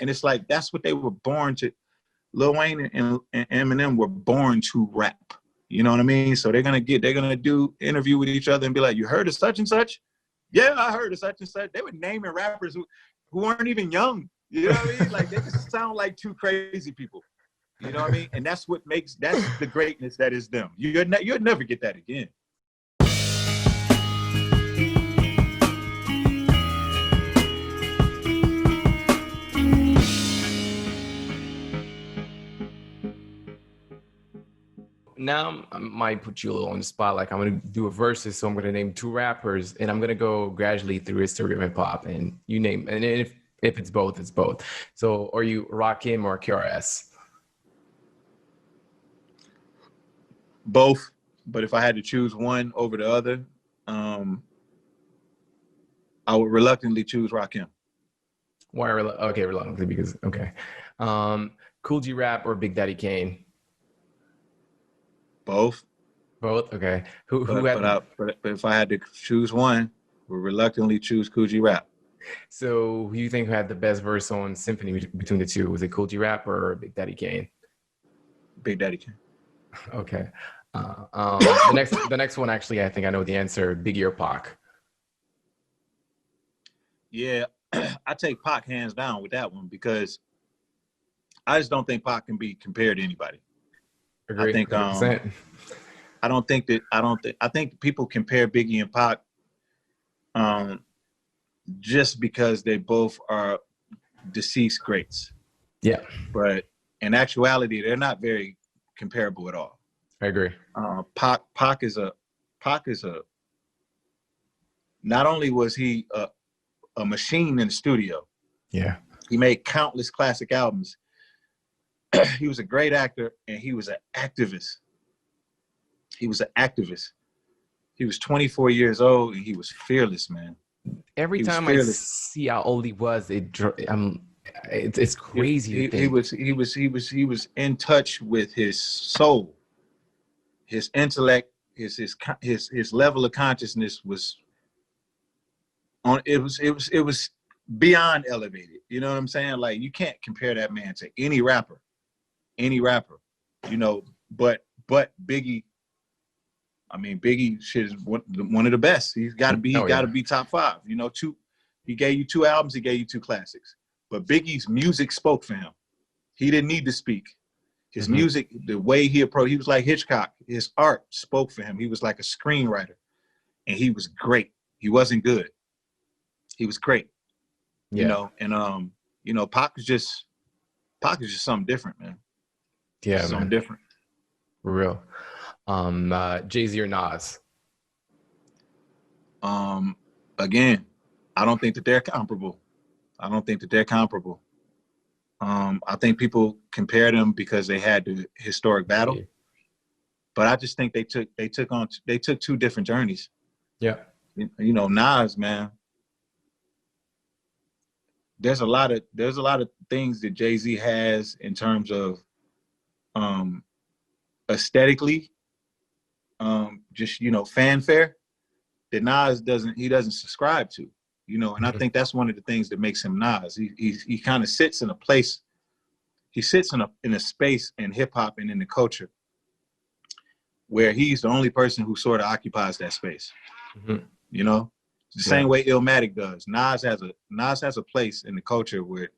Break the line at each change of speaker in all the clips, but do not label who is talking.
And it's like, that's what they were born to. Lil Wayne and Eminem were born to rap. You know what I mean? So they're gonna do interview with each other and be like, you heard of such and such? Yeah, I heard of such and such. They were naming rappers who weren't even young. You know what I mean? Like, they just sound like two crazy people. You know what I mean? And that's the greatness that is them. You'll never get that again.
Now I might put you a little on the spot. Like, I'm going to do a versus. So I'm going to name two rappers and I'm going to go gradually through history of hip hop, and you name, and if it's both, it's both. So are you Rakim or KRS?
Both. But if I had to choose one over the other, I would reluctantly choose Rakim.
Why? Okay, reluctantly, because, okay. Cool G Rap or Big Daddy Kane?
Both.
Both? Okay.
But if I had to choose one, would reluctantly choose Cool G Rap.
So who do you think had the best verse on Symphony between the two? Was it Cool G Rap or Big Daddy Kane?
Big Daddy Kane.
Okay. The next one, actually, I think I know the answer. Biggie or Pac?
Yeah, I take Pac hands down with that one, because I just don't think Pac can be compared to anybody.
Agree.
I think
100%.
I think people compare Biggie and Pac just because they both are deceased greats.
Yeah.
But in actuality, they're not very comparable at all.
I agree.
Pac is a not only was he a machine in the studio.
Yeah.
He made countless classic albums. He was a great actor, and he was an activist. He was 24 years old, and he was fearless, man.
Every time I see how old he was, it's crazy.
He was in touch with his soul, his intellect, his level of consciousness was on. It was beyond elevated. You know what I'm saying? Like, you can't compare that man to any rapper. You know, but Biggie. I mean, Biggie shit is one of the best. He's got to be top 5. You know, he gave you 2 albums. He gave you 2 classics. But Biggie's music spoke for him. He didn't need to speak. His music, the way he approached, he was like Hitchcock. His art spoke for him. He was like a screenwriter, and he was great. He wasn't good. He was great.
Yeah.
You know, and you know, Pac is just something different, man.
Yeah,
something different.
For real. Jay-Z or Nas?
Again, I don't think that they're comparable. I think people compare them because they had the historic battle, but I just think they took 2 different journeys.
Yeah.
You know, Nas, man. There's a lot of things that Jay-Z has in terms of aesthetically, just, you know, fanfare, that Nas doesn't subscribe to, you know. And I think that's one of the things that makes him Nas. He kind of sits in a place, he sits in a space in hip hop and in the culture where he's the only person who sort of occupies that space. You know, the same way Illmatic does. Nas has a place in the culture where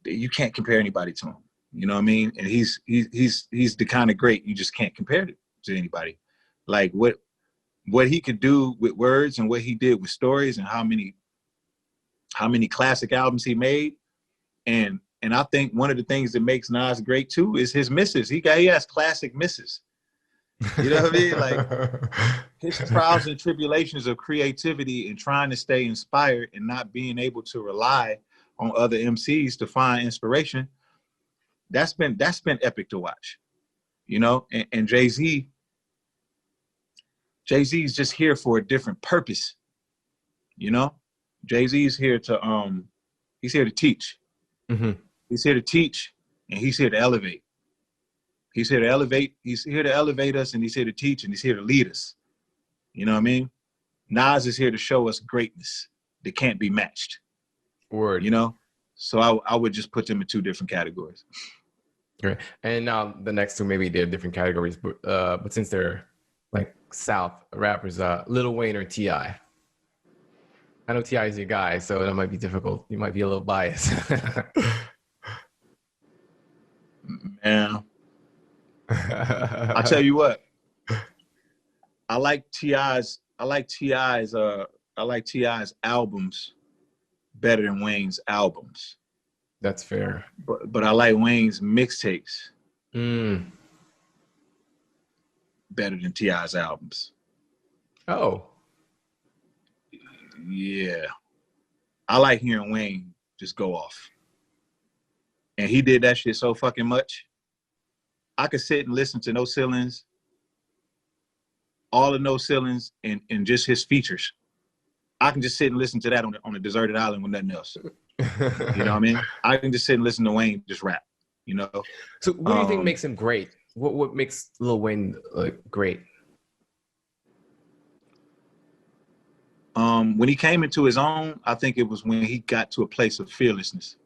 you can't compare anybody to him. You know what I mean? And he's the kind of great you just can't compare it to anybody. Like what he could do with words and what he did with stories and how many classic albums he made. And I think one of the things that makes Nas great too is his misses. He has classic misses. You know what I mean? Like, his trials and tribulations of creativity and trying to stay inspired and not being able to rely on other MCs to find inspiration. That's been epic to watch, you know. And Jay-Z's just here for a different purpose, you know. Jay-Z's here to he's here to teach. He's here to teach, and he's here to elevate. He's here to elevate. He's here to elevate us, and he's here to teach, and he's here to lead us. You know what I mean? Nas is here to show us greatness that can't be matched.
Word.
You know? So I would just put them in two different categories.
Great. And now the next two, maybe they're different categories, but since they're like South rappers, Lil Wayne or T.I. I know T.I. is your guy, so that might be difficult. You might be a little biased.
Man, I tell you what, I like T.I.'s albums better than Wayne's albums.
That's fair.
But I like Wayne's mixtapes better than T.I.'s albums.
Oh.
Yeah. I like hearing Wayne just go off. And he did that shit so fucking much. I could sit and listen to No Ceilings, all of No Ceilings, and just his features. I can just sit and listen to that on a deserted island with nothing else. You know what I mean? I can just sit and listen to Wayne just rap, you know?
So what do you think makes him great? What makes Lil Wayne great?
When he came into his own, I think it was when he got to a place of fearlessness.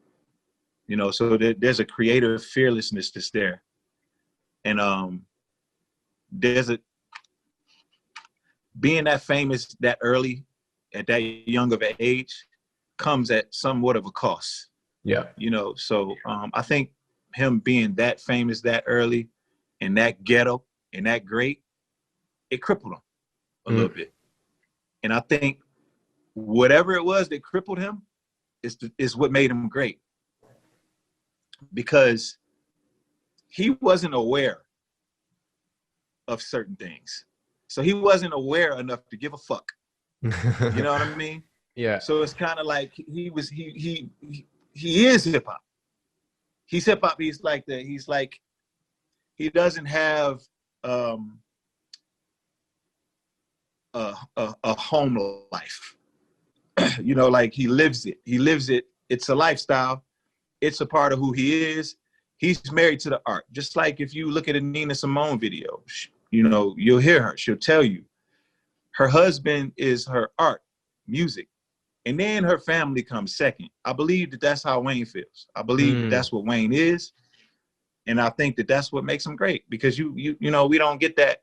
You know, so there's a creative fearlessness that's there. And being that famous that early, at that young of an age, comes at somewhat of a cost.
Yeah.
You know, so I think him being that famous that early and that ghetto and that great, it crippled him a little bit. And I think whatever it was that crippled him is what made him great. Because he wasn't aware of certain things. So he wasn't aware enough to give a fuck. You know what I mean?
Yeah.
So it's kind of like he is hip hop. He's hip hop. He doesn't have a home life. You know, like he lives it. He lives it. It's a lifestyle. It's a part of who he is. He's married to the art. Just like if you look at a Nina Simone video, you know, you'll hear her. She'll tell you her husband is her art, music. And then her family comes second. I believe that that's how Wayne feels. I believe that that's what Wayne is. And I think that that's what makes him great, because you know, we don't get that.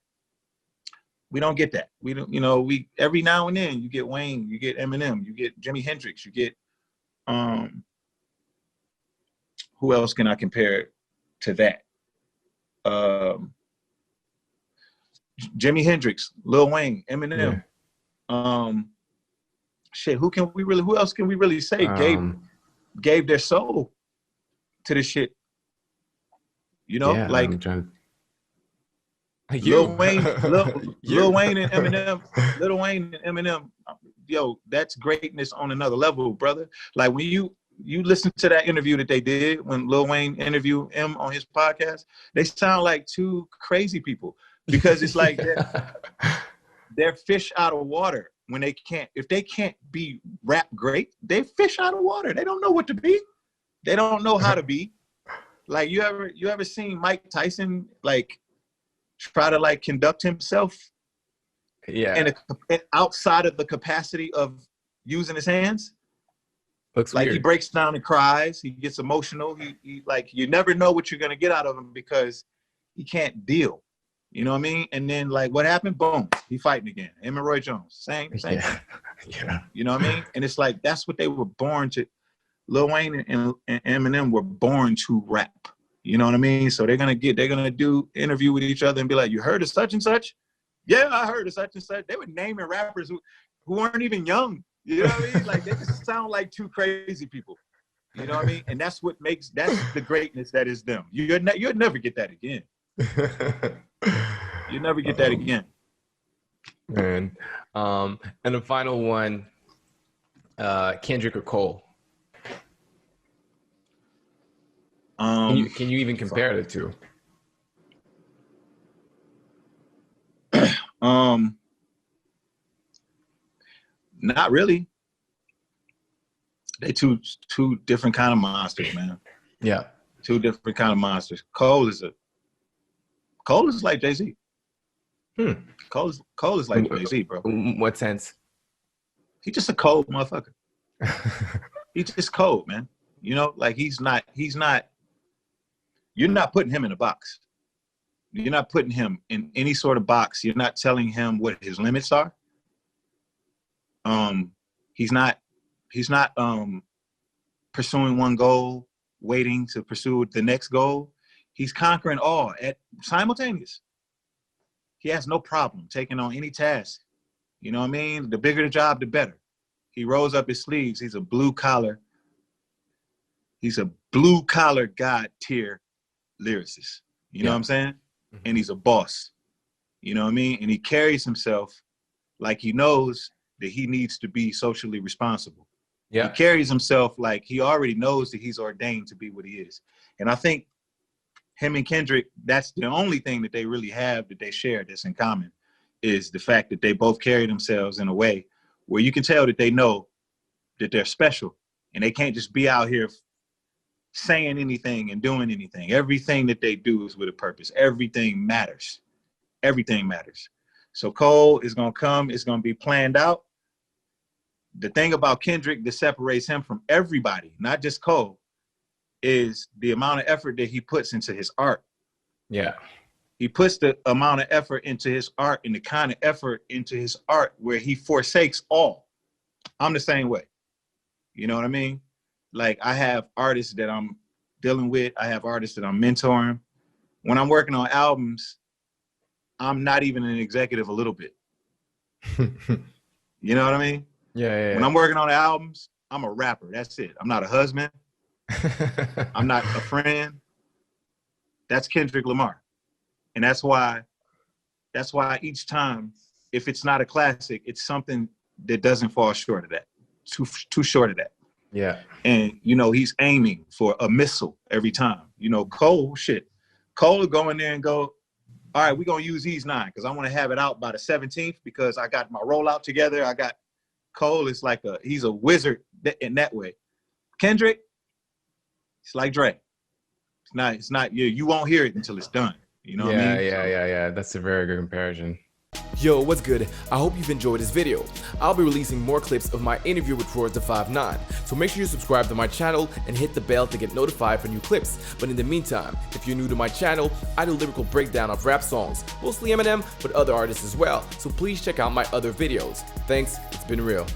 We don't get that. We don't, you know, we every now and then you get Wayne, you get Eminem, you get Jimi Hendrix, you get who else can I compare to that? Jimi Hendrix, Lil Wayne, Eminem. Yeah. Who else can we really say gave their soul to this shit? You know,
yeah,
like Lil Wayne and Eminem, Lil Wayne and Eminem, yo, that's greatness on another level, brother. Like when you listen to that interview that they did when Lil Wayne interviewed him on his podcast, they sound like two crazy people, because it's like they're fish out of water when if they can't be rap great, they fish out of water. They don't know what to be. They don't know how to be. Like you ever seen Mike Tyson like try to like conduct himself?
Yeah.
And outside of the capacity of using his hands?
Looks
like
weird.
He breaks down and cries. He gets emotional. He like, you never know what you're gonna get out of him because he can't deal. You know what I mean? And then like what happened? Boom, he fighting again. Him and Roy Jones, same thing.
Yeah.
You know what I mean? And it's like that's what they were born to. Lil Wayne and Eminem were born to rap. You know what I mean? So they're gonna do interview with each other and be like, you heard of such and such? Yeah, I heard of such and such. They were naming rappers who weren't even young. You know what I mean? Like they just sound like two crazy people. You know what I mean? And that's the greatness that is them. You'll never get that again. You'll never get that again.
And the final one, Kendrick or Cole? Can you even compare the two?
Not really. They two different kind of monsters, man.
Yeah.
Two different kind of monsters. Cole is like Jay-Z. Cole is like Jay-Z, bro.
What sense?
He's just a cold motherfucker. He's just cold, man. You know, like he's not, you're not putting him in a box. You're not putting him in any sort of box. You're not telling him what his limits are. He's not pursuing one goal, waiting to pursue the next goal. He's conquering all at simultaneous. He has no problem taking on any task. You know what I mean? The bigger the job, the better. He rolls up his sleeves. He's a blue collar God tier lyricist. You know what I'm saying? And he's a boss. You know what I mean? And he carries himself like he knows that he needs to be socially responsible. He carries himself like he already knows that he's ordained to be what he is. And I think him and Kendrick, that's the only thing that they really have that they share that's in common, is the fact that they both carry themselves in a way where you can tell that they know that they're special and they can't just be out here saying anything and doing anything. Everything that they do is with a purpose. Everything matters. Everything matters. So Cole is going to come. It's going to be planned out. The thing about Kendrick that separates him from everybody, not just Cole, is the amount of effort that he puts into his art. Yeah. He puts the amount of effort into his art and the kind of effort into his art where he forsakes all. I'm the same way. You know what I mean? Like, I have artists that I'm dealing with. I have artists that I'm mentoring. When I'm working on albums, I'm not even an executive a little bit. You know what I mean? Yeah. When I'm working on albums, I'm a rapper. That's it. I'm not a husband. I'm not a friend. That's Kendrick Lamar. And that's why each time, if it's not a classic, it's something that doesn't fall short of that. Too short of that. Yeah. And, you know, he's aiming for a missile every time. You know, Cole will go in there and go, all right, we're going to use these 9 because I want to have it out by the 17th because I got my rollout together. Cole is like he's a wizard in that way. Kendrick, it's like Dre. It's not, you won't hear it until it's done. You know what I mean?
Yeah. That's a very good comparison.
Yo, what's good? I hope you've enjoyed this video. I'll be releasing more clips of my interview with Royce the 5'9", so make sure you subscribe to my channel and hit the bell to get notified for new clips. But in the meantime, if you're new to my channel, I do lyrical breakdown of rap songs, mostly Eminem, but other artists as well, so please check out my other videos. Thanks, it's been real.